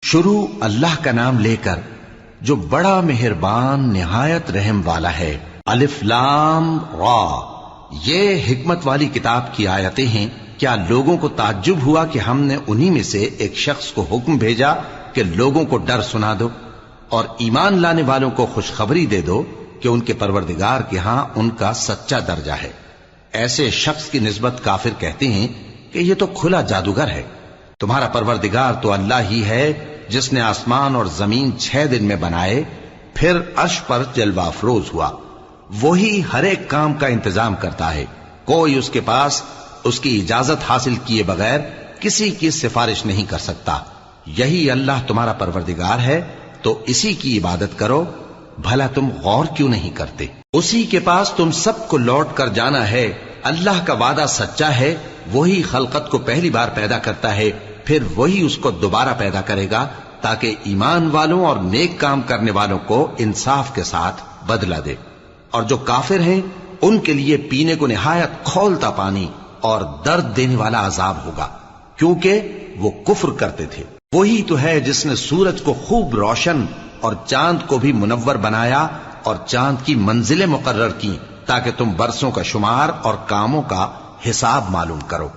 شروع اللہ کا نام لے کر جو بڑا مہربان نہایت رحم والا ہے۔ الف لام را، یہ حکمت والی کتاب کی آیتیں ہیں۔ کیا لوگوں کو تعجب ہوا کہ ہم نے انہی میں سے ایک شخص کو حکم بھیجا کہ لوگوں کو ڈر سنا دو اور ایمان لانے والوں کو خوشخبری دے دو کہ ان کے پروردگار کے ہاں ان کا سچا درجہ ہے۔ ایسے شخص کی نسبت کافر کہتے ہیں کہ یہ تو کھلا جادوگر ہے۔ تمہارا پروردگار تو اللہ ہی ہے جس نے آسمان اور زمین 6 دن میں بنائے، پھر عرش پر جلوہ افروز ہوا۔ وہی ہر ایک کام کا انتظام کرتا ہے، کوئی اس کے پاس اس کی اجازت حاصل کیے بغیر کسی کی سفارش نہیں کر سکتا۔ یہی اللہ تمہارا پروردگار ہے، تو اسی کی عبادت کرو۔ بھلا تم غور کیوں نہیں کرتے؟ اسی کے پاس تم سب کو لوٹ کر جانا ہے۔ اللہ کا وعدہ سچا ہے، وہی خلقت کو پہلی بار پیدا کرتا ہے، پھر وہی اس کو دوبارہ پیدا کرے گا تاکہ ایمان والوں اور نیک کام کرنے والوں کو انصاف کے ساتھ بدلہ دے۔ اور جو کافر ہیں ان کے لیے پینے کو نہایت کھولتا پانی اور درد دینے والا عذاب ہوگا، کیونکہ وہ کفر کرتے تھے۔ وہی تو ہے جس نے سورج کو خوب روشن اور چاند کو بھی منور بنایا اور چاند کی منزلیں مقرر کی تاکہ تم برسوں کا شمار اور کاموں کا حساب معلوم کرو۔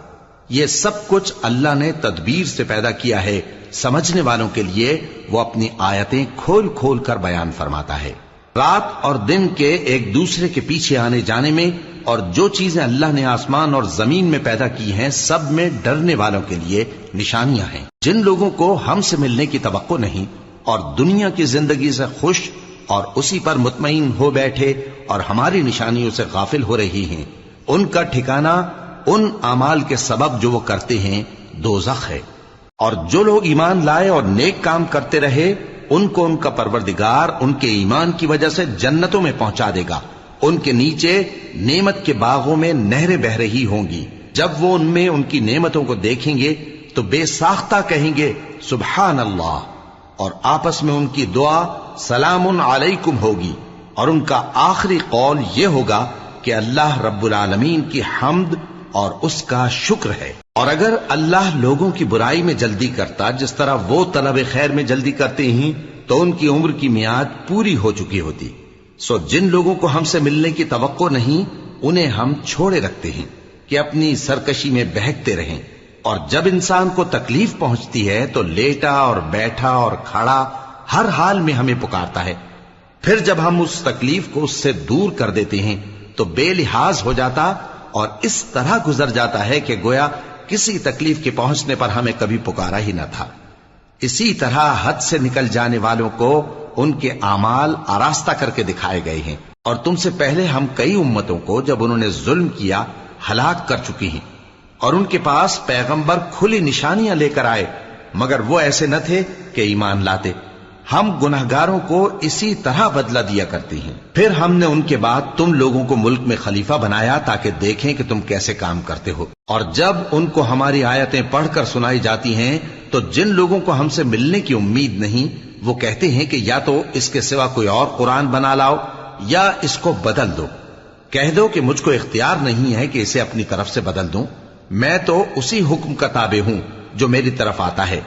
یہ سب کچھ اللہ نے تدبیر سے پیدا کیا ہے، سمجھنے والوں کے لیے وہ اپنی آیتیں کھول کھول کر بیان فرماتا ہے۔ رات اور دن کے ایک دوسرے کے پیچھے آنے جانے میں اور جو چیزیں اللہ نے آسمان اور زمین میں پیدا کی ہیں سب میں ڈرنے والوں کے لیے نشانیاں ہیں۔ جن لوگوں کو ہم سے ملنے کی توقع نہیں اور دنیا کی زندگی سے خوش اور اسی پر مطمئن ہو بیٹھے اور ہماری نشانیوں سے غافل ہو رہی ہیں، ان کا ٹھکانہ ان اعمال کے سبب جو وہ کرتے ہیں دوزخ ہے۔ اور جو لوگ ایمان لائے اور نیک کام کرتے رہے ان کو ان کا پروردگار ان کے ایمان کی وجہ سے جنتوں میں پہنچا دے گا۔ ان کے نیچے نعمت کے باغوں میں نہریں بہ رہی ہوں گی۔ جب وہ ان میں ان کی نعمتوں کو دیکھیں گے تو بے ساختہ کہیں گے سبحان اللہ، اور آپس میں ان کی دعا سلام علیکم ہوگی، اور ان کا آخری قول یہ ہوگا کہ اللہ رب العالمین کی حمد اور اس کا شکر ہے۔ اور اگر اللہ لوگوں کی برائی میں جلدی کرتا جس طرح وہ طلب خیر میں جلدی کرتے ہیں تو ان کی عمر کی میعاد پوری ہو چکی ہوتی۔ سو جن لوگوں کو ہم سے ملنے کی توقع نہیں انہیں ہم چھوڑے رکھتے ہیں کہ اپنی سرکشی میں بہکتے رہیں، اور جب انسان کو تکلیف پہنچتی ہے تو لیٹا اور بیٹھا اور کھڑا ہر حال میں ہمیں پکارتا ہے۔ پھر جب ہم اس تکلیف کو اس سے دور کر دیتے ہیں تو بے لحاظ ہو جاتا اور اس طرح گزر جاتا ہے کہ گویا کسی تکلیف کے پہنچنے پر ہمیں کبھی پکارا ہی نہ تھا۔ اسی طرح حد سے نکل جانے والوں کو ان کے اعمال آراستہ کر کے دکھائے گئے ہیں، اور تم سے پہلے ہم کئی امتوں کو جب انہوں نے ظلم کیا ہلاک کر چکی ہیں، اور ان کے پاس پیغمبر کھلی نشانیاں لے کر آئے مگر وہ ایسے نہ تھے کہ ایمان لاتے۔ ہم گنہگاروں کو اسی طرح بدلہ دیا کرتے ہیں۔ پھر ہم نے ان کے بعد تم لوگوں کو ملک میں خلیفہ بنایا تاکہ دیکھیں کہ تم کیسے کام کرتے ہو۔ اور جب ان کو ہماری آیتیں پڑھ کر سنائی جاتی ہیں تو جن لوگوں کو ہم سے ملنے کی امید نہیں وہ کہتے ہیں کہ یا تو اس کے سوا کوئی اور قرآن بنا لاؤ یا اس کو بدل دو۔ کہہ دو کہ مجھ کو اختیار نہیں ہے کہ اسے اپنی طرف سے بدل دوں، میں تو اسی حکم کا تابع ہوں جو میری طرف آتا ہے۔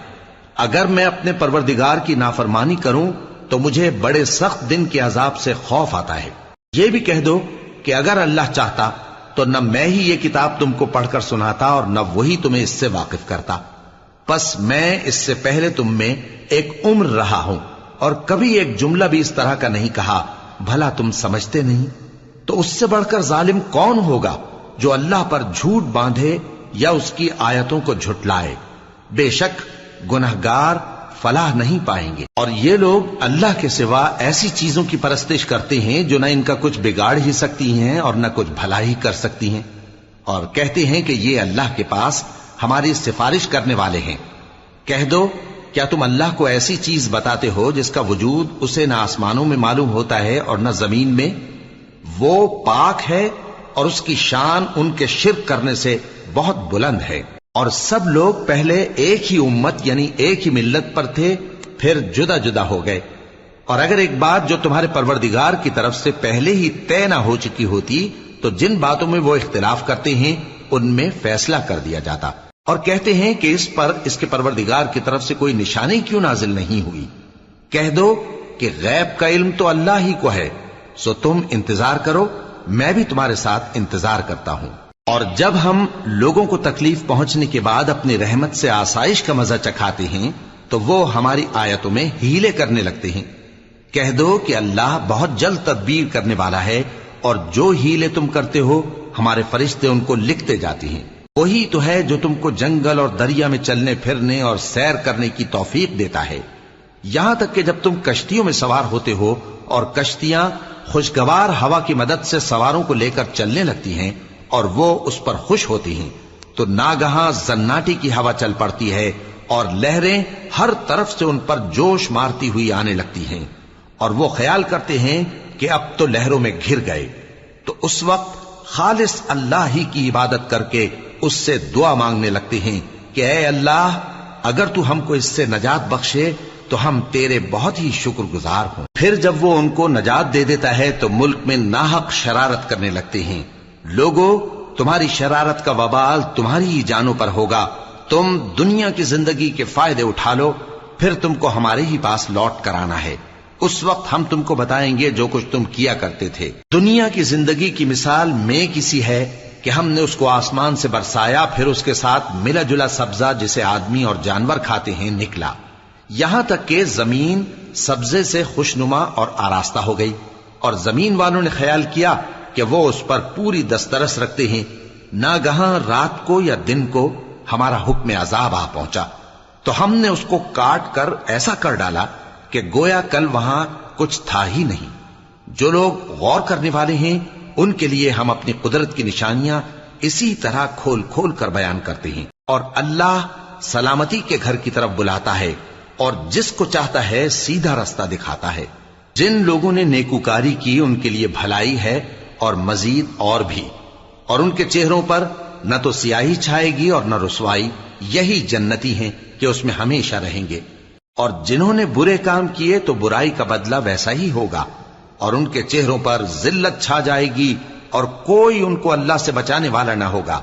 اگر میں اپنے پروردگار کی نافرمانی کروں تو مجھے بڑے سخت دن کے عذاب سے خوف آتا ہے۔ یہ بھی کہہ دو کہ اگر اللہ چاہتا تو نہ میں ہی یہ کتاب تم کو پڑھ کر سناتا اور نہ وہی تمہیں اس سے واقف کرتا۔ پس میں اس سے پہلے تم میں ایک عمر رہا ہوں اور کبھی ایک جملہ بھی اس طرح کا نہیں کہا، بھلا تم سمجھتے نہیں؟ تو اس سے بڑھ کر ظالم کون ہوگا جو اللہ پر جھوٹ باندھے یا اس کی آیتوں کو جھٹلائے؟ بے شک گنہگار فلاح نہیں پائیں گے۔ اور یہ لوگ اللہ کے سوا ایسی چیزوں کی پرستش کرتے ہیں جو نہ ان کا کچھ بگاڑ ہی سکتی ہیں اور نہ کچھ بھلا ہی کر سکتی ہیں، اور کہتے ہیں کہ یہ اللہ کے پاس ہماری سفارش کرنے والے ہیں۔ کہہ دو کیا تم اللہ کو ایسی چیز بتاتے ہو جس کا وجود اسے نہ آسمانوں میں معلوم ہوتا ہے اور نہ زمین میں؟ وہ پاک ہے اور اس کی شان ان کے شرک کرنے سے بہت بلند ہے۔ اور سب لوگ پہلے ایک ہی امت یعنی ایک ہی ملت پر تھے، پھر جدا جدا ہو گئے۔ اور اگر ایک بات جو تمہارے پروردگار کی طرف سے پہلے ہی طے نہ ہو چکی ہوتی تو جن باتوں میں وہ اختلاف کرتے ہیں ان میں فیصلہ کر دیا جاتا۔ اور کہتے ہیں کہ اس پر اس کے پروردگار کی طرف سے کوئی نشانی کیوں نازل نہیں ہوئی؟ کہہ دو کہ غیب کا علم تو اللہ ہی کو ہے، سو تم انتظار کرو، میں بھی تمہارے ساتھ انتظار کرتا ہوں۔ اور جب ہم لوگوں کو تکلیف پہنچنے کے بعد اپنی رحمت سے آسائش کا مزہ چکھاتے ہیں تو وہ ہماری آیتوں میں ہیلے کرنے لگتے ہیں۔ کہہ دو کہ اللہ بہت جلد تدبیر کرنے والا ہے، اور جو ہیلے تم کرتے ہو ہمارے فرشتے ان کو لکھتے جاتے ہیں۔ وہی تو ہے جو تم کو جنگل اور دریا میں چلنے پھرنے اور سیر کرنے کی توفیق دیتا ہے، یہاں تک کہ جب تم کشتیوں میں سوار ہوتے ہو اور کشتیاں خوشگوار ہوا کی مدد سے سواروں کو لے کر چلنے لگتی ہیں اور وہ اس پر خوش ہوتی ہیں، تو ناگہاں زناٹی کی ہوا چل پڑتی ہے اور لہریں ہر طرف سے ان پر جوش مارتی ہوئی آنے لگتی ہیں، اور وہ خیال کرتے ہیں کہ اب تو لہروں میں گھر گئے۔ تو اس وقت خالص اللہ ہی کی عبادت کر کے اس سے دعا مانگنے لگتے ہیں کہ اے اللہ، اگر تو ہم کو اس سے نجات بخشے تو ہم تیرے بہت ہی شکر گزار ہوں۔ پھر جب وہ ان کو نجات دے دیتا ہے تو ملک میں ناحق شرارت کرنے لگتے ہیں۔ لوگو، تمہاری شرارت کا وبال تمہاری ہی جانوں پر ہوگا، تم دنیا کی زندگی کے فائدے اٹھا لو، پھر تم کو ہمارے ہی پاس لوٹ کر آنا ہے، اس وقت ہم تم کو بتائیں گے جو کچھ تم کیا کرتے تھے۔ دنیا کی زندگی کی مثال میں کسی ہے کہ ہم نے اس کو آسمان سے برسایا، پھر اس کے ساتھ ملا جلا سبزہ جسے آدمی اور جانور کھاتے ہیں نکلا، یہاں تک کہ زمین سبزے سے خوشنما اور آراستہ ہو گئی، اور زمین والوں نے خیال کیا کہ وہ اس پر پوری دسترس رکھتے ہیں۔ ناگہاں رات کو یا دن کو ہمارا حکم عذاب آ پہنچا تو ہم نے اس کو کاٹ کر ایسا کر ڈالا کہ گویا کل وہاں کچھ تھا ہی نہیں۔ جو لوگ غور کرنے والے ہیں ان کے لیے ہم اپنی قدرت کی نشانیاں اسی طرح کھول کھول کر بیان کرتے ہیں۔ اور اللہ سلامتی کے گھر کی طرف بلاتا ہے اور جس کو چاہتا ہے سیدھا رستہ دکھاتا ہے۔ جن لوگوں نے نیکوکاری کی ان کے لیے بھلائی ہے اور مزید اور بھی، اور ان کے چہروں پر نہ تو سیاہی چھائے گی اور نہ رسوائی، یہی جنتی ہیں کہ اس میں ہمیشہ رہیں گے۔ اور جنہوں نے برے کام کیے تو برائی کا بدلہ ویسا ہی ہوگا، اور ان کے چہروں پر ذلت چھا جائے گی اور کوئی ان کو اللہ سے بچانے والا نہ ہوگا۔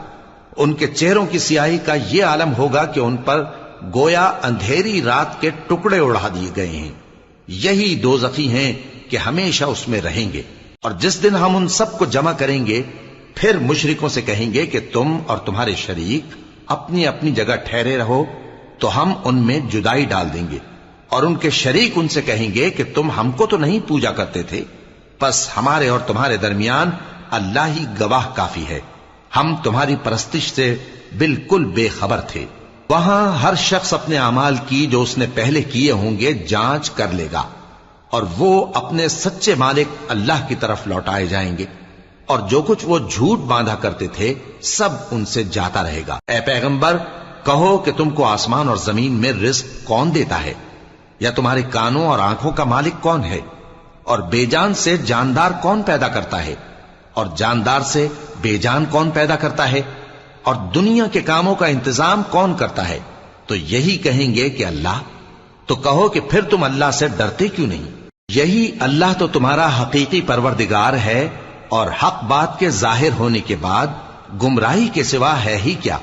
ان کے چہروں کی سیاہی کا یہ عالم ہوگا کہ ان پر گویا اندھیری رات کے ٹکڑے اڑا دیے گئے ہیں۔ یہی دوزخی ہیں کہ ہمیشہ اس میں رہیں گے۔ اور جس دن ہم ان سب کو جمع کریں گے پھر مشرکوں سے کہیں گے کہ تم اور تمہارے شریک اپنی اپنی جگہ ٹھہرے رہو، تو ہم ان میں جدائی ڈال دیں گے، اور ان کے شریک ان سے کہیں گے کہ تم ہم کو تو نہیں پوجا کرتے تھے، بس ہمارے اور تمہارے درمیان اللہ ہی گواہ کافی ہے، ہم تمہاری پرستش سے بالکل بے خبر تھے۔ وہاں ہر شخص اپنے اعمال کی جو اس نے پہلے کیے ہوں گے جانچ کر لے گا، اور وہ اپنے سچے مالک اللہ کی طرف لوٹائے جائیں گے، اور جو کچھ وہ جھوٹ باندھا کرتے تھے سب ان سے جاتا رہے گا۔ اے پیغمبر، کہو کہ تم کو آسمان اور زمین میں رزق کون دیتا ہے، یا تمہارے کانوں اور آنکھوں کا مالک کون ہے، اور بے جان سے جاندار کون پیدا کرتا ہے، اور جاندار سے بے جان کون پیدا کرتا ہے، اور دنیا کے کاموں کا انتظام کون کرتا ہے؟ تو یہی کہیں گے کہ اللہ۔ تو کہو کہ پھر تم اللہ سے ڈرتے کیوں نہیں؟ یہی اللہ تو تمہارا حقیقی پروردگار ہے، اور حق بات کے ظاہر ہونے کے بعد گمراہی کے سوا ہے ہی کیا؟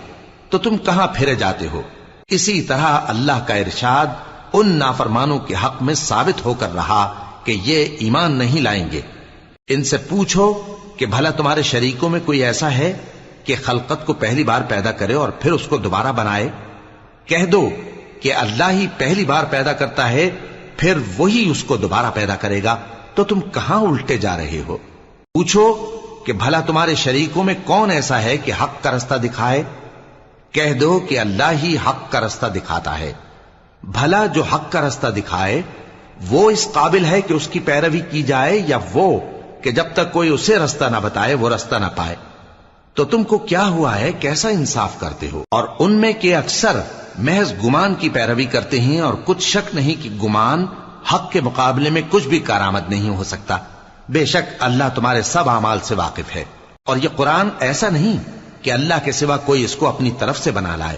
تو تم کہاں پھرے جاتے ہو؟ اسی طرح اللہ کا ارشاد ان نافرمانوں کے حق میں ثابت ہو کر رہا کہ یہ ایمان نہیں لائیں گے۔ ان سے پوچھو کہ بھلا تمہارے شریکوں میں کوئی ایسا ہے کہ خلقت کو پہلی بار پیدا کرے اور پھر اس کو دوبارہ بنائے؟ کہہ دو کہ اللہ ہی پہلی بار پیدا کرتا ہے، پھر وہی اس کو دوبارہ پیدا کرے گا، تو تم کہاں الٹے جا رہے ہو؟ پوچھو کہ بھلا تمہارے شریکوں میں کون ایسا ہے کہ حق کا رستہ دکھائے؟ کہہ دو کہ اللہ ہی حق کا رستہ دکھاتا ہے۔ بھلا جو حق کا رستہ دکھائے وہ اس قابل ہے کہ اس کی پیروی کی جائے، یا وہ کہ جب تک کوئی اسے رستہ نہ بتائے وہ رستہ نہ پائے؟ تو تم کو کیا ہوا ہے، کیسا انصاف کرتے ہو؟ اور ان میں کے اکثر محض گمان کی پیروی کرتے ہیں، اور کچھ شک نہیں کہ گمان حق کے مقابلے میں کچھ بھی کارآمد نہیں ہو سکتا۔ بے شک اللہ تمہارے سب اعمال سے واقف ہے۔ اور یہ قرآن ایسا نہیں کہ اللہ کے سوا کوئی اس کو اپنی طرف سے بنا لائے۔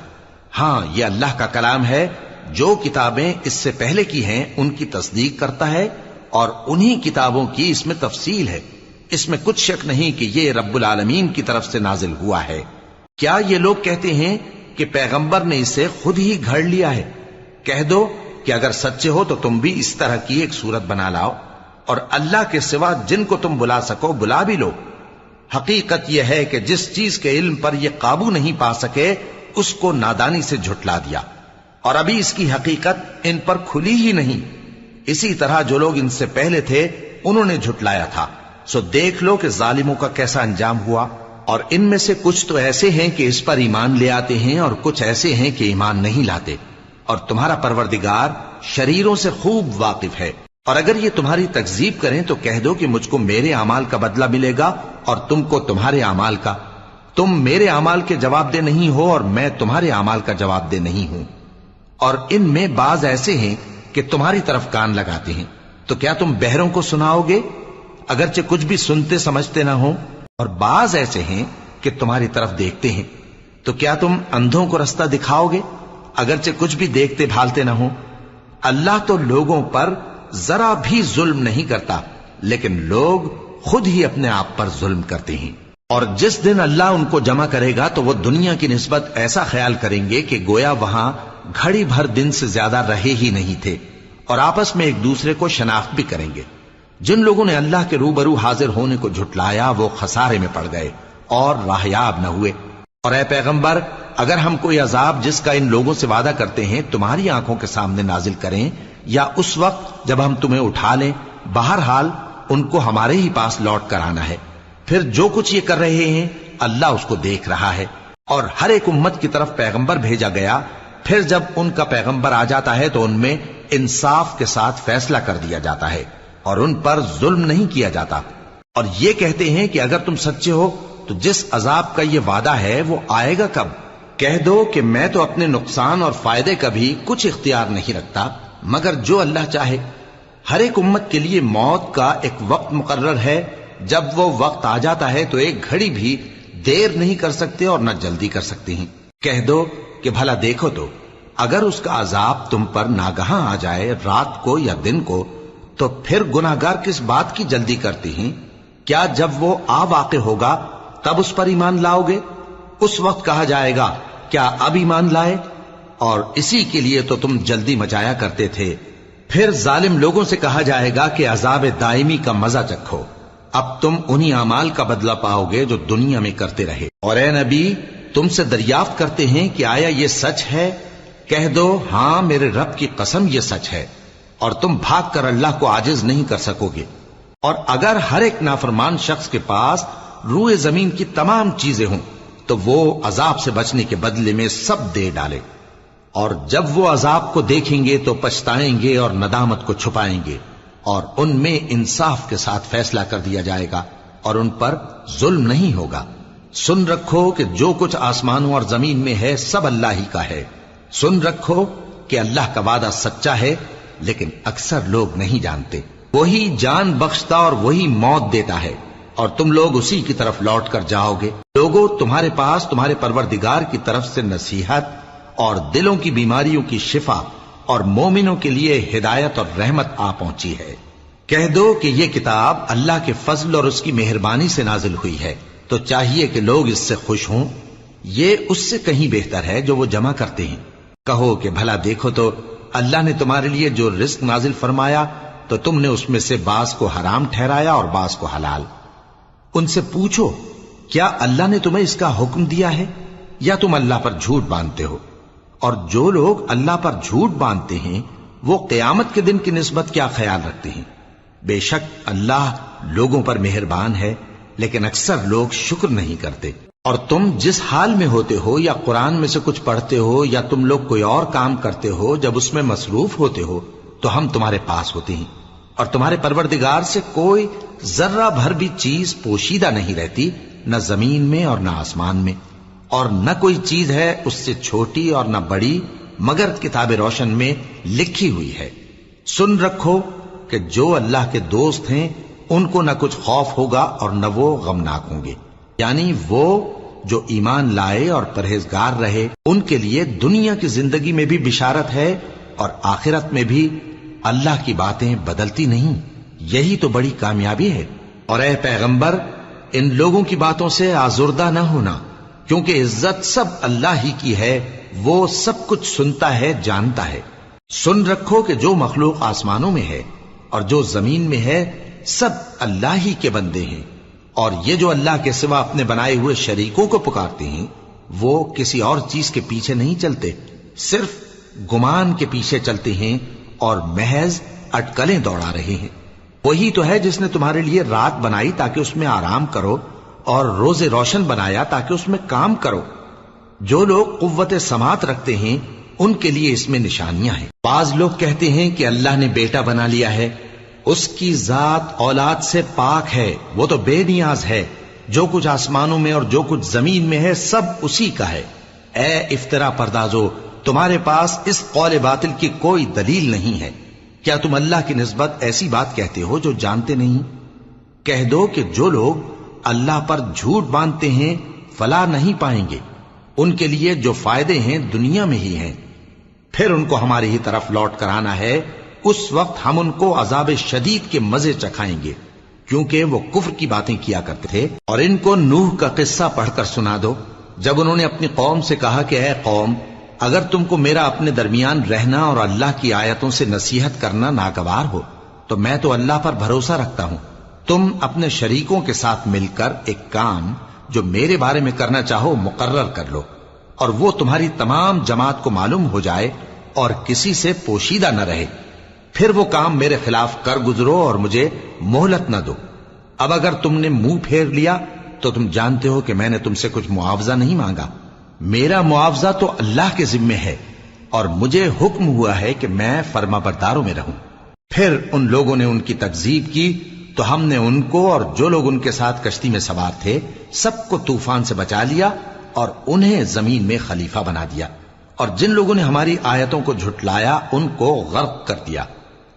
ہاں، یہ اللہ کا کلام ہے، جو کتابیں اس سے پہلے کی ہیں ان کی تصدیق کرتا ہے، اور انہی کتابوں کی اس میں تفصیل ہے۔ اس میں کچھ شک نہیں کہ یہ رب العالمین کی طرف سے نازل ہوا ہے۔ کیا یہ لوگ کہتے ہیں کہ پیغمبر نے اسے خود ہی گھڑ لیا ہے۔ کہہ دو کہ اگر سچے ہو تو تم بھی اس طرح کی ایک صورت بنا لاؤ اور اللہ کے سوا جن کو تم بلا سکو بلا بھی لو۔ حقیقت یہ ہے کہ جس چیز کے علم پر یہ قابو نہیں پا سکے اس کو نادانی سے جھٹلا دیا، اور ابھی اس کی حقیقت ان پر کھلی ہی نہیں۔ اسی طرح جو لوگ ان سے پہلے تھے انہوں نے جھٹلایا تھا، سو دیکھ لو کہ ظالموں کا کیسا انجام ہوا۔ اور ان میں سے کچھ تو ایسے ہیں کہ اس پر ایمان لے آتے ہیں اور کچھ ایسے ہیں کہ ایمان نہیں لاتے، اور تمہارا پروردگار شریروں سے خوب واقف ہے۔ اور اگر یہ تمہاری تکذیب کریں تو کہہ دو کہ مجھ کو میرے اعمال کا بدلہ ملے گا اور تم کو تمہارے اعمال کا۔ تم میرے اعمال کے جواب دہ نہیں ہو اور میں تمہارے اعمال کا جواب دہ نہیں ہوں۔ اور ان میں بعض ایسے ہیں کہ تمہاری طرف کان لگاتے ہیں، تو کیا تم بہروں کو سناؤ گے اگرچہ کچھ بھی سنتے سمجھتے نہ ہو؟ اور بعض ایسے ہیں کہ تمہاری طرف دیکھتے ہیں، تو کیا تم اندھوں کو رستہ دکھاؤ گے اگرچہ کچھ بھی دیکھتے بھالتے نہ ہو؟ اللہ تو لوگوں پر ذرا بھی ظلم نہیں کرتا، لیکن لوگ خود ہی اپنے آپ پر ظلم کرتے ہیں۔ اور جس دن اللہ ان کو جمع کرے گا تو وہ دنیا کی نسبت ایسا خیال کریں گے کہ گویا وہاں گھڑی بھر دن سے زیادہ رہے ہی نہیں تھے، اور آپس میں ایک دوسرے کو شناخت بھی کریں گے۔ جن لوگوں نے اللہ کے روبرو حاضر ہونے کو جھٹلایا وہ خسارے میں پڑ گئے اور راہیاب نہ ہوئے۔ اور اے پیغمبر، اگر ہم کوئی عذاب جس کا ان لوگوں سے وعدہ کرتے ہیں تمہاری آنکھوں کے سامنے نازل کریں یا اس وقت جب ہم تمہیں اٹھا لیں، بہرحال ان کو ہمارے ہی پاس لوٹ کر آنا ہے۔ پھر جو کچھ یہ کر رہے ہیں اللہ اس کو دیکھ رہا ہے۔ اور ہر ایک امت کی طرف پیغمبر بھیجا گیا، پھر جب ان کا پیغمبر آ جاتا ہے تو ان میں انصاف کے ساتھ فیصلہ کر دیا جاتا ہے اور ان پر ظلم نہیں کیا جاتا۔ اور یہ کہتے ہیں کہ اگر تم سچے ہو تو جس عذاب کا یہ وعدہ ہے وہ آئے گا کب؟ کہہ دو کہ میں تو اپنے نقصان اور فائدے کا بھی کچھ اختیار نہیں رکھتا مگر جو اللہ چاہے۔ ہر ایک امت کے لیے موت کا ایک وقت مقرر ہے، جب وہ وقت آ جاتا ہے تو ایک گھڑی بھی دیر نہیں کر سکتے اور نہ جلدی کر سکتے ہیں۔ کہہ دو کہ بھلا دیکھو تو اگر اس کا عذاب تم پر ناگہاں آ جائے رات کو یا دن کو تو پھر گناہگار کس بات کی جلدی کرتے ہیں؟ کیا جب وہ آ واقع ہوگا تب اس پر ایمان لاؤ گے؟ اس وقت کہا جائے گا کیا اب ایمان لائے؟ اور اسی کے لیے تو تم جلدی مچایا کرتے تھے۔ پھر ظالم لوگوں سے کہا جائے گا کہ عذاب دائمی کا مزہ چکھو، اب تم انہی اعمال کا بدلہ پاؤ گے جو دنیا میں کرتے رہے۔ اور اے نبی، تم سے دریافت کرتے ہیں کہ آیا یہ سچ ہے؟ کہہ دو ہاں میرے رب کی قسم یہ سچ ہے، اور تم بھاگ کر اللہ کو عاجز نہیں کر سکو گے۔ اور اگر ہر ایک نافرمان شخص کے پاس روئے زمین کی تمام چیزیں ہوں تو وہ عذاب سے بچنے کے بدلے میں سب دے ڈالے، اور جب وہ عذاب کو دیکھیں گے تو پچھتائیں گے اور ندامت کو چھپائیں گے، اور ان میں انصاف کے ساتھ فیصلہ کر دیا جائے گا اور ان پر ظلم نہیں ہوگا۔ سن رکھو کہ جو کچھ آسمانوں اور زمین میں ہے سب اللہ ہی کا ہے۔ سن رکھو کہ اللہ کا وعدہ سچا ہے، لیکن اکثر لوگ نہیں جانتے۔ وہی جان بخشتا اور وہی موت دیتا ہے، اور تم لوگ اسی کی طرف لوٹ کر جاؤ گے۔ لوگوں، تمہارے پاس تمہارے پروردگار کی طرف سے نصیحت اور دلوں کی بیماریوں کی شفا اور مومنوں کے لیے ہدایت اور رحمت آ پہنچی ہے۔ کہہ دو کہ یہ کتاب اللہ کے فضل اور اس کی مہربانی سے نازل ہوئی ہے، تو چاہیے کہ لوگ اس سے خوش ہوں۔ یہ اس سے کہیں بہتر ہے جو وہ جمع کرتے ہیں۔ کہو کہ بھلا دیکھو تو اللہ نے تمہارے لیے جو رزق نازل فرمایا تو تم نے اس میں سے بعض کو حرام ٹھہرایا اور بعض کو حلال۔ ان سے پوچھو کیا اللہ نے تمہیں اس کا حکم دیا ہے یا تم اللہ پر جھوٹ باندھتے ہو؟ اور جو لوگ اللہ پر جھوٹ باندھتے ہیں وہ قیامت کے دن کی نسبت کیا خیال رکھتے ہیں؟ بے شک اللہ لوگوں پر مہربان ہے، لیکن اکثر لوگ شکر نہیں کرتے۔ اور تم جس حال میں ہوتے ہو یا قرآن میں سے کچھ پڑھتے ہو یا تم لوگ کوئی اور کام کرتے ہو، جب اس میں مصروف ہوتے ہو تو ہم تمہارے پاس ہوتے ہیں، اور تمہارے پروردگار سے کوئی ذرہ بھر بھی چیز پوشیدہ نہیں رہتی، نہ زمین میں اور نہ آسمان میں، اور نہ کوئی چیز ہے اس سے چھوٹی اور نہ بڑی مگر کتاب روشن میں لکھی ہوئی ہے۔ سن رکھو کہ جو اللہ کے دوست ہیں ان کو نہ کچھ خوف ہوگا اور نہ وہ غمناک ہوں گے، یعنی وہ جو ایمان لائے اور پرہیزگار رہے ان کے لیے دنیا کی زندگی میں بھی بشارت ہے اور آخرت میں بھی۔ اللہ کی باتیں بدلتی نہیں، یہی تو بڑی کامیابی ہے۔ اور اے پیغمبر، ان لوگوں کی باتوں سے آزردہ نہ ہونا، کیونکہ عزت سب اللہ ہی کی ہے، وہ سب کچھ سنتا ہے، جانتا ہے۔ سن رکھو کہ جو مخلوق آسمانوں میں ہے اور جو زمین میں ہے سب اللہ ہی کے بندے ہیں، اور یہ جو اللہ کے سوا اپنے بنائے ہوئے شریکوں کو پکارتے ہیں وہ کسی اور چیز کے پیچھے نہیں چلتے، صرف گمان کے پیچھے چلتے ہیں اور محض اٹکلیں دوڑا رہے ہیں۔ وہی تو ہے جس نے تمہارے لیے رات بنائی تاکہ اس میں آرام کرو، اور روز روشن بنایا تاکہ اس میں کام کرو۔ جو لوگ قوت سماعت رکھتے ہیں ان کے لیے اس میں نشانیاں ہیں۔ بعض لوگ کہتے ہیں کہ اللہ نے بیٹا بنا لیا ہے، اس کی ذات اولاد سے پاک ہے، وہ تو بے نیاز ہے، جو کچھ آسمانوں میں اور جو کچھ زمین میں ہے سب اسی کا ہے۔ اے افترا پردازو، تمہارے پاس اس قول باطل کی کوئی دلیل نہیں ہے۔ کیا تم اللہ کی نسبت ایسی بات کہتے ہو جو جانتے نہیں؟ کہہ دو کہ جو لوگ اللہ پر جھوٹ باندھتے ہیں فلاح نہیں پائیں گے، ان کے لیے جو فائدے ہیں دنیا میں ہی ہیں، پھر ان کو ہماری ہی طرف لوٹ کر آنا ہے، اس وقت ہم ان کو عذاب شدید کے مزے چکھائیں گے، کیونکہ وہ کفر کی باتیں کیا کرتے تھے۔ اور ان کو نوح کا قصہ پڑھ کر سنا دو، جب انہوں نے اپنی قوم سے کہا کہ اے قوم، اگر تم کو میرا اپنے درمیان رہنا اور اللہ کی آیتوں سے نصیحت کرنا ناگوار ہو تو میں تو اللہ پر بھروسہ رکھتا ہوں، تم اپنے شریکوں کے ساتھ مل کر ایک کام جو میرے بارے میں کرنا چاہو مقرر کر لو، اور وہ تمہاری تمام جماعت کو معلوم ہو جائے اور کسی سے پوشیدہ نہ رہے، پھر وہ کام میرے خلاف کر گزرو اور مجھے مہلت نہ دو۔ اب اگر تم نے منہ پھیر لیا تو تم جانتے ہو کہ میں نے تم سے کچھ معاوضہ نہیں مانگا، میرا معاوضہ تو اللہ کے ذمے ہے، اور مجھے حکم ہوا ہے کہ میں فرما برداروں میں رہوں۔ پھر ان لوگوں نے ان کی تکذیب کی تو ہم نے ان کو اور جو لوگ ان کے ساتھ کشتی میں سوار تھے سب کو طوفان سے بچا لیا اور انہیں زمین میں خلیفہ بنا دیا، اور جن لوگوں نے ہماری آیتوں کو جھٹلایا ان کو غرق کر دیا۔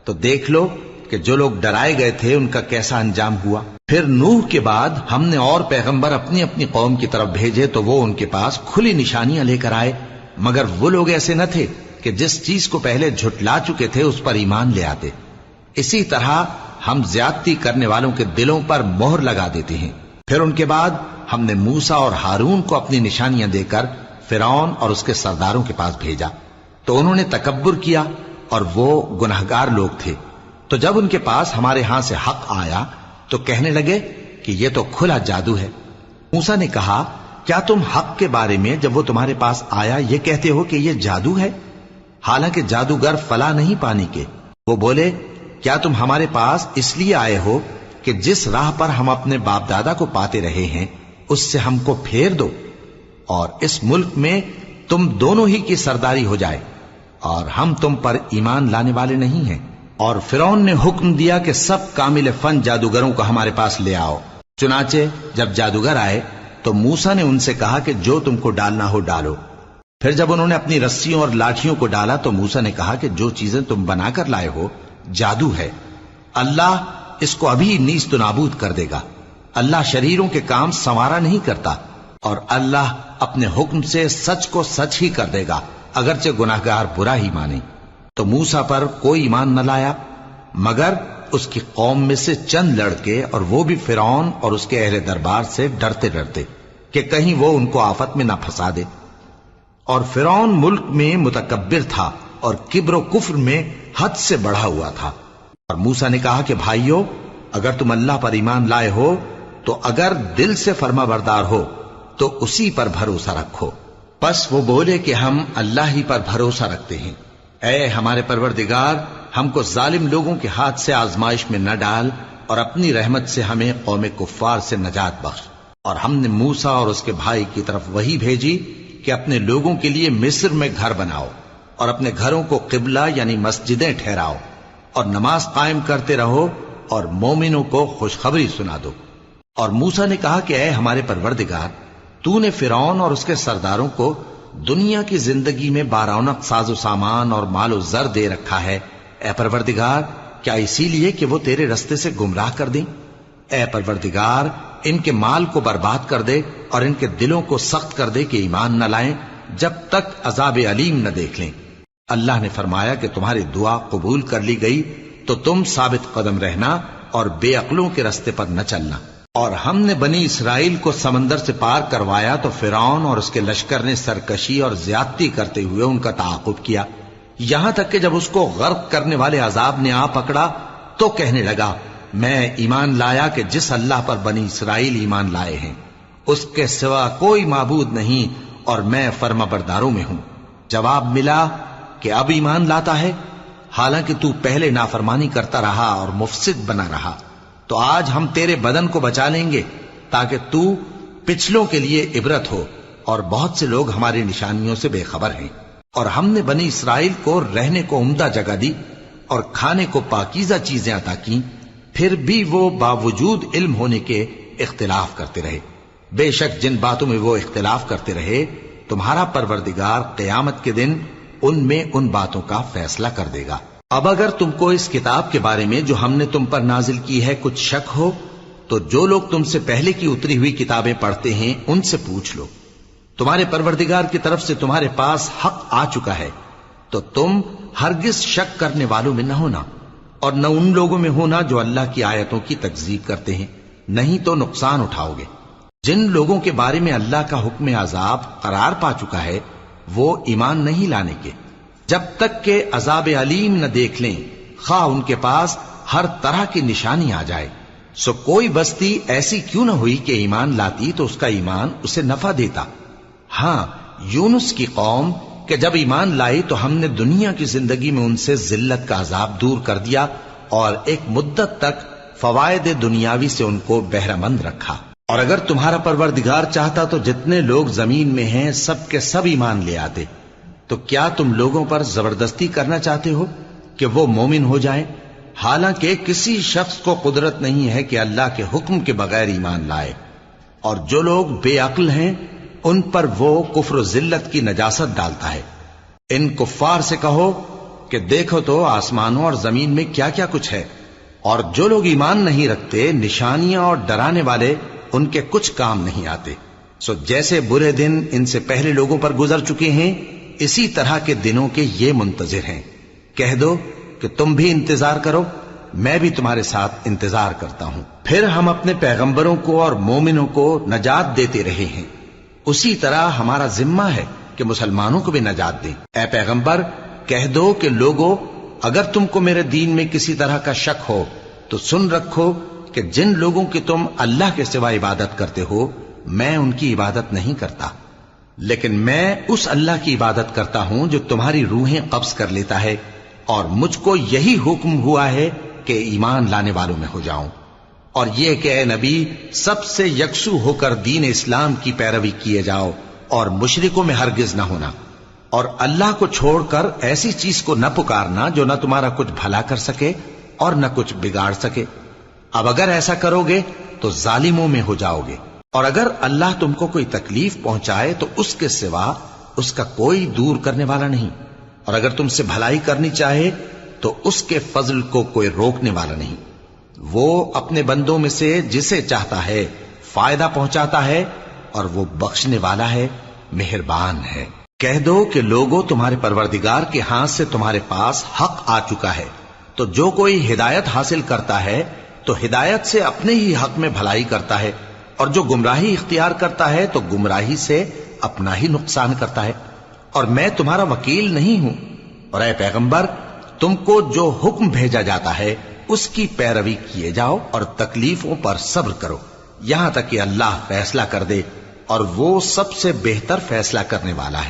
تو دیکھ لو کہ جو لوگ ڈرائے گئے تھے ان کا کیسا انجام ہوا۔ پھر نوح کے بعد ہم نے اور پیغمبر اپنی اپنی قوم کی طرف بھیجے تو وہ ان کے پاس کھلی نشانیاں لے کر آئے، مگر وہ لوگ ایسے نہ تھے کہ جس چیز کو پہلے جھٹلا چکے تھے اس پر ایمان لے آتے۔ اسی طرح ہم زیادتی کرنے والوں کے دلوں پر مہر لگا دیتے ہیں۔ پھر ان کے بعد ہم نے موسیٰ اور ہارون کو اپنی نشانیاں دے کر فرعون اور اس کے سرداروں کے پاس بھیجا، تو انہوں نے تکبر کیا اور وہ گناہگار لوگ تھے۔ تو جب ان کے پاس ہمارے ہاں سے حق آیا تو کہنے لگے کہ یہ تو کھلا جادو ہے۔ موسیٰ نے کہا کیا تم حق کے بارے میں جب وہ تمہارے پاس آیا یہ کہتے ہو کہ یہ جادو ہے، حالانکہ جادوگر فلاح نہیں پانے کے؟ وہ بولے کیا تم ہمارے پاس اس لیے آئے ہو کہ جس راہ پر ہم اپنے باپ دادا کو پاتے رہے ہیں اس سے ہم کو پھیر دو، اور اس ملک میں تم دونوں ہی کی سرداری ہو جائے، اور ہم تم پر ایمان لانے والے نہیں ہیں۔ اور فرعون نے حکم دیا کہ سب کامل فن جادوگروں کو ہمارے پاس لے آؤ۔ چنانچہ جب جادوگر آئے تو موسیٰ نے ان سے کہا کہ جو تم کو ڈالنا ہو ڈالو۔ پھر جب انہوں نے اپنی رسیوں اور لاٹھیوں کو ڈالا تو موسیٰ نے کہا کہ جو چیزیں تم بنا کر لائے ہو جادو ہے، اللہ اس کو ابھی نیست و نابود کر دے گا۔ اللہ شریروں کے کام سنوارا نہیں کرتا، اور اللہ اپنے حکم سے سچ کو سچ ہی کر دے گا اگرچہ گناہگار برا ہی مانے۔ تو موسیٰ پر کوئی ایمان نہ لایا مگر اس کی قوم میں سے چند لڑکے، اور وہ بھی فرعون اور اس کے اہل دربار سے ڈرتے ڈرتے کہ کہیں وہ ان کو آفت میں نہ پھنسا دے۔ اور فرعون ملک میں متکبر تھا اور کبر و کفر میں حد سے بڑھا ہوا تھا۔ اور موسیٰ نے کہا کہ بھائیو، اگر تم اللہ پر ایمان لائے ہو تو اگر دل سے فرما بردار ہو تو اسی پر بھروسہ رکھو۔ پس وہ بولے کہ ہم اللہ ہی پر بھروسہ رکھتے ہیں۔ اے ہمارے پروردگار، ہم کو ظالم لوگوں کے ہاتھ سے آزمائش میں نہ ڈال، اور اپنی رحمت سے ہمیں قوم کفار سے نجات بخش۔ اور ہم نے موسیٰ اور اس کے بھائی کی طرف وحی بھیجی کہ اپنے لوگوں کے لیے مصر میں گھر بناؤ، اور اپنے گھروں کو قبلہ یعنی مسجدیں ٹھہراؤ، اور نماز قائم کرتے رہو، اور مومنوں کو خوشخبری سنا دو۔ اور موسیٰ نے کہا کہ اے ہمارے پروردگار، تو نے فرعون اور اس کے سرداروں کو دنیا کی زندگی میں بارونق ساز و سامان اور مال و زر دے رکھا ہے۔ اے پروردگار، کیا اسی لیے کہ وہ تیرے رستے سے گمراہ کر دیں؟ اے پروردگار، ان کے مال کو برباد کر دے اور ان کے دلوں کو سخت کر دے کہ ایمان نہ لائیں جب تک عذاب علیم نہ دیکھ لیں۔ اللہ نے فرمایا کہ تمہاری دعا قبول کر لی گئی، تو تم ثابت قدم رہنا اور بے عقلوں کے رستے پر نہ چلنا۔ اور ہم نے بنی اسرائیل کو سمندر سے پار کروایا تو فرعون اور اس کے لشکر نے سرکشی اور زیادتی کرتے ہوئے ان کا تعاقب کیا، یہاں تک کہ جب اس کو غرق کرنے والے عذاب نے آ پکڑا تو کہنے لگا میں ایمان لایا کہ جس اللہ پر بنی اسرائیل ایمان لائے ہیں اس کے سوا کوئی معبود نہیں اور میں فرما برداروں میں ہوں۔ جواب ملا کہ اب ایمان لاتا ہے، حالانکہ تو پہلے نافرمانی کرتا رہا اور مفسد بنا رہا، تو آج ہم تیرے بدن کو بچا لیں گے تاکہ تو پچھلوں کے لیے عبرت ہو، اور بہت سے لوگ ہماری نشانیوں سے بے خبر ہیں۔ اور ہم نے بنی اسرائیل کو رہنے کو عمدہ جگہ دی اور کھانے کو پاکیزہ چیزیں عطا کی، پھر بھی وہ باوجود علم ہونے کے اختلاف کرتے رہے۔ بے شک جن باتوں میں وہ اختلاف کرتے رہے تمہارا پروردگار قیامت کے دن ان میں ان باتوں کا فیصلہ کر دے گا۔ اب اگر تم کو اس کتاب کے بارے میں جو ہم نے تم پر نازل کی ہے کچھ شک ہو تو جو لوگ تم سے پہلے کی اتری ہوئی کتابیں پڑھتے ہیں ان سے پوچھ لو، تمہارے پروردگار کی طرف سے تمہارے پاس حق آ چکا ہے تو تم ہرگز شک کرنے والوں میں نہ ہونا، اور نہ ان لوگوں میں ہونا جو اللہ کی آیتوں کی تکذیب کرتے ہیں، نہیں تو نقصان اٹھاؤ گے۔ جن لوگوں کے بارے میں اللہ کا حکم عذاب قرار پا چکا ہے وہ ایمان نہیں لانے کے جب تک کہ عذاب علیم نہ دیکھ لیں، خواہ ان کے پاس ہر طرح کی نشانی آ جائے۔ سو کوئی بستی ایسی کیوں نہ ہوئی کہ ایمان لاتی تو اس کا ایمان اسے نفع دیتا۔ ہاں، یونس کی قوم کہ جب ایمان لائی تو ہم نے دنیا کی زندگی میں ان سے ذلت کا عذاب دور کر دیا اور ایک مدت تک فوائد دنیاوی سے ان کو بہرہ مند رکھا۔ اور اگر تمہارا پروردگار چاہتا تو جتنے لوگ زمین میں ہیں سب کے سب ایمان لے آتے، تو کیا تم لوگوں پر زبردستی کرنا چاہتے ہو کہ وہ مومن ہو جائیں؟ حالانکہ کسی شخص کو قدرت نہیں ہے کہ اللہ کے حکم کے بغیر ایمان لائے، اور جو لوگ بے عقل ہیں ان پر وہ کفر و ذلت کی نجاست ڈالتا ہے۔ ان کفار سے کہو کہ دیکھو تو آسمانوں اور زمین میں کیا کیا کچھ ہے، اور جو لوگ ایمان نہیں رکھتے نشانیاں اور ڈرانے والے ان کے کچھ کام نہیں آتے۔ سو جیسے برے دن ان سے پہلے لوگوں پر گزر چکے ہیں اسی طرح کے دنوں کے یہ منتظر ہیں۔ کہہ دو کہ تم بھی انتظار کرو، میں بھی تمہارے ساتھ انتظار کرتا ہوں۔ پھر ہم اپنے پیغمبروں کو اور مومنوں کو نجات دیتے رہے ہیں، اسی طرح ہمارا ذمہ ہے کہ مسلمانوں کو بھی نجات دیں۔ اے پیغمبر کہہ دو کہ لوگو اگر تم کو میرے دین میں کسی طرح کا شک ہو تو سن رکھو کہ جن لوگوں کی تم اللہ کے سوا عبادت کرتے ہو میں ان کی عبادت نہیں کرتا، لیکن میں اس اللہ کی عبادت کرتا ہوں جو تمہاری روحیں قبض کر لیتا ہے، اور مجھ کو یہی حکم ہوا ہے کہ ایمان لانے والوں میں ہو جاؤں، اور یہ کہ اے نبی سب سے یکسو ہو کر دین اسلام کی پیروی کیے جاؤ اور مشرکوں میں ہرگز نہ ہونا، اور اللہ کو چھوڑ کر ایسی چیز کو نہ پکارنا جو نہ تمہارا کچھ بھلا کر سکے اور نہ کچھ بگاڑ سکے۔ اب اگر ایسا کرو گے تو ظالموں میں ہو جاؤ گے، اور اگر اللہ تم کو کوئی تکلیف پہنچائے تو اس کے سوا اس کا کوئی دور کرنے والا نہیں، اور اگر تم سے بھلائی کرنی چاہے تو اس کے فضل کو کوئی روکنے والا نہیں۔ وہ اپنے بندوں میں سے جسے چاہتا ہے فائدہ پہنچاتا ہے، اور وہ بخشنے والا ہے، مہربان ہے۔ کہہ دو کہ لوگوں تمہارے پروردگار کے ہاتھ سے تمہارے پاس حق آ چکا ہے، تو جو کوئی ہدایت حاصل کرتا ہے تو ہدایت سے اپنے ہی حق میں بھلائی کرتا ہے، اور جو گمراہی اختیار کرتا ہے تو گمراہی سے اپنا ہی نقصان کرتا ہے، اور میں تمہارا وکیل نہیں ہوں۔ اور اے پیغمبر تم کو جو حکم بھیجا جاتا ہے اس کی پیروی کیے جاؤ اور تکلیفوں پر صبر کرو یہاں تک کہ اللہ فیصلہ کر دے، اور وہ سب سے بہتر فیصلہ کرنے والا ہے۔